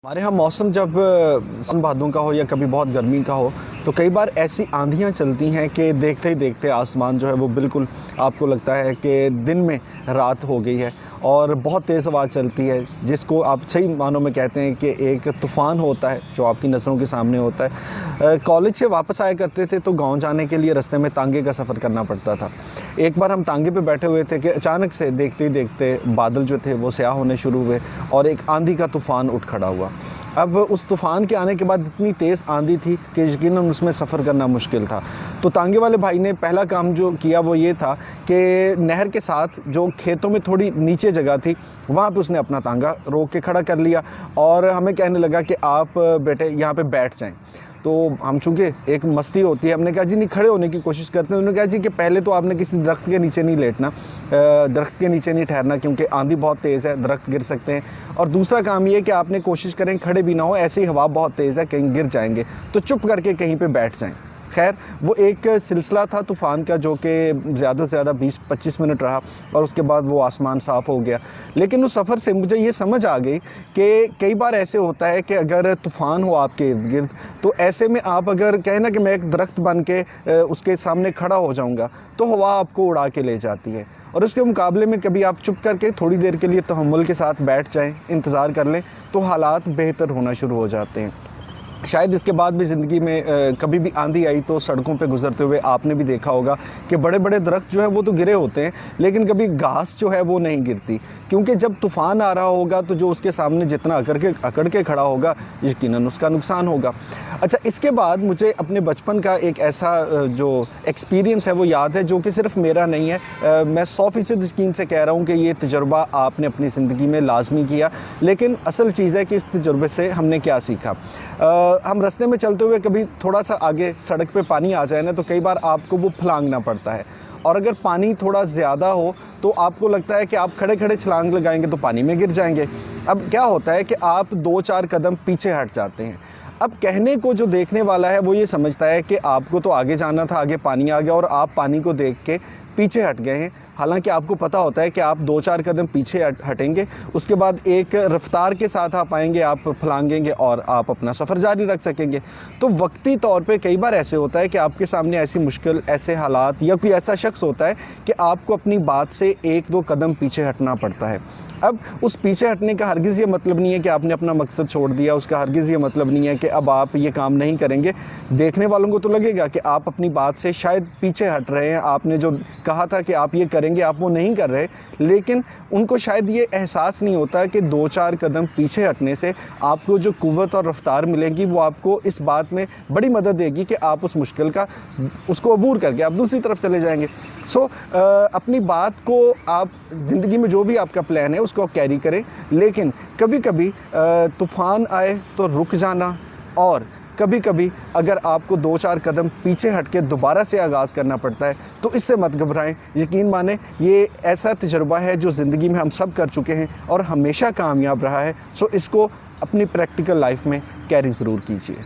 हमारे यहाँ मौसम जब सावन भादों का हो या कभी बहुत गर्मी का हो तो कई बार ऐसी आंधियाँ चलती हैं कि देखते ही देखते आसमान जो है वो बिल्कुल आपको लगता है कि दिन में रात हो गई है और बहुत तेज़ हवा चलती है जिसको आप सही मानों में कहते हैं कि एक तूफ़ान होता है जो आपकी नज़रों के सामने होता है। कॉलेज से वापस आया करते थे तो गांव जाने के लिए रास्ते में तांगे का सफ़र करना पड़ता था। एक बार हम तांगे पे बैठे हुए थे कि अचानक से देखते ही देखते बादल जो थे वो स्याह होने शुरू हुए और एक आंधी का तूफ़ान उठ खड़ा हुआ। अब उस तूफ़ान के आने के बाद इतनी तेज़ आंधी थी कि यकीनन उसमें सफ़र करना मुश्किल था। तो तांगे वाले भाई ने पहला काम जो किया वो ये था कि नहर के साथ जो खेतों में थोड़ी नीचे जगह थी वहाँ पे उसने अपना तांगा रोक के खड़ा कर लिया और हमें कहने लगा कि आप बेटे यहाँ पे बैठ जाएं। तो हम चूँकि एक मस्ती होती है, हमने कहा जी नहीं, खड़े होने की कोशिश करते हैं। उन्होंने कहा जी कि पहले तो आपने किसी दरख्त के नीचे नहीं लेटना, दरख्त के नीचे नहीं ठहरना क्योंकि आंधी बहुत तेज़ है, दरख्त गिर सकते हैं। और दूसरा काम ये है कि आपने कोशिश करें खड़े भी ना हो, ऐसी हवा बहुत तेज़ है कहीं गिर जाएंगे, तो चुप करके कहीं पे बैठ जाएं। खैर वो एक सिलसिला था तूफ़ान का जो कि ज़्यादा से ज़्यादा 20-25 मिनट रहा और उसके बाद वो आसमान साफ़ हो गया। लेकिन उस सफ़र से मुझे ये समझ आ गई कि कई बार ऐसे होता है कि अगर तूफ़ान हो आपके इर्द गिर्द तो ऐसे में आप अगर कहें ना कि मैं एक दरख्त बन के उसके सामने खड़ा हो जाऊंगा तो हवा आपको उड़ा के ले जाती है। और उसके मुकाबले में कभी आप चुप करके थोड़ी देर के लिए तहम्मुल के साथ बैठ जाएं, इंतज़ार कर लें, तो हालात बेहतर होना शुरू हो जाते हैं। शायद इसके बाद भी ज़िंदगी में कभी भी आंधी आई तो सड़कों पे गुज़रते हुए आपने भी देखा होगा कि बड़े बड़े दरख्त जो है वो तो गिरे होते हैं लेकिन कभी घास जो है वो नहीं गिरती, क्योंकि जब तूफ़ान आ रहा होगा तो जो उसके सामने जितना अकड़ के खड़ा होगा यकीनन उसका नुकसान होगा। अच्छा, इसके बाद मुझे अपने बचपन का एक ऐसा जो एक्सपीरियंस है वो याद है जो कि सिर्फ मेरा नहीं है। मैं 100% यकीन से कह रहा हूँ कि ये तजुर्बा आपने अपनी ज़िंदगी में लाजमी किया। लेकिन असल चीज़ है कि इस तजुर्बे से हमने क्या सीखा। हम रास्ते में चलते हुए कभी थोड़ा सा आगे सड़क पे पानी आ जाए ना तो कई बार आपको वो फलांगना पड़ता है, और अगर पानी थोड़ा ज़्यादा हो तो आपको लगता है कि आप खड़े खड़े छलांग लगाएंगे तो पानी में गिर जाएंगे। अब क्या होता है कि आप 2-4 कदम पीछे हट जाते हैं। अब कहने को जो देखने वाला है वो ये समझता है कि आपको तो आगे जाना था, आगे पानी आ गया और आप पानी को देख के पीछे हट गए हैं। हालांकि आपको पता होता है कि आप 2-4 कदम पीछे हटेंगे, उसके बाद एक रफ्तार के साथ आप आएंगे, आप फलांगेंगे और आप अपना सफ़र जारी रख सकेंगे। तो वक्ती तौर पे कई बार ऐसे होता है कि आपके सामने ऐसी मुश्किल, ऐसे हालात या कोई ऐसा शख्स होता है कि आपको अपनी बात से 1-2 कदम पीछे हटना पड़ता है। अब उस पीछे हटने का हरगिज़ ये मतलब नहीं है कि आपने अपना मकसद छोड़ दिया, उसका हरगिज़ ये मतलब नहीं है कि अब आप ये काम नहीं करेंगे। देखने वालों को तो लगेगा कि आप अपनी बात से शायद पीछे हट रहे हैं, आपने जो कहा था कि आप ये करेंगे आप वो नहीं कर रहे, लेकिन उनको शायद ये एहसास नहीं होता कि 2-4 कदम पीछे हटने से आपको जो क़ुव्वत और रफ़्तार मिलेगी वो आपको इस बात में बड़ी मदद देगी कि आप उस मुश्किल का उसको अबूर करके आप दूसरी तरफ चले जाएंगे। अपनी बात को आप ज़िंदगी में जो भी आपका प्लान है उसको आप कैरी करें, लेकिन कभी कभी तूफ़ान आए तो रुक जाना, और कभी कभी अगर आपको 2-4 कदम पीछे हट के दोबारा से आगाज़ करना पड़ता है तो इससे मत घबराएं। यकीन माने ये ऐसा तजुर्बा है जो ज़िंदगी में हम सब कर चुके हैं और हमेशा कामयाब रहा है। इसको अपनी प्रैक्टिकल लाइफ में कैरी ज़रूर कीजिए।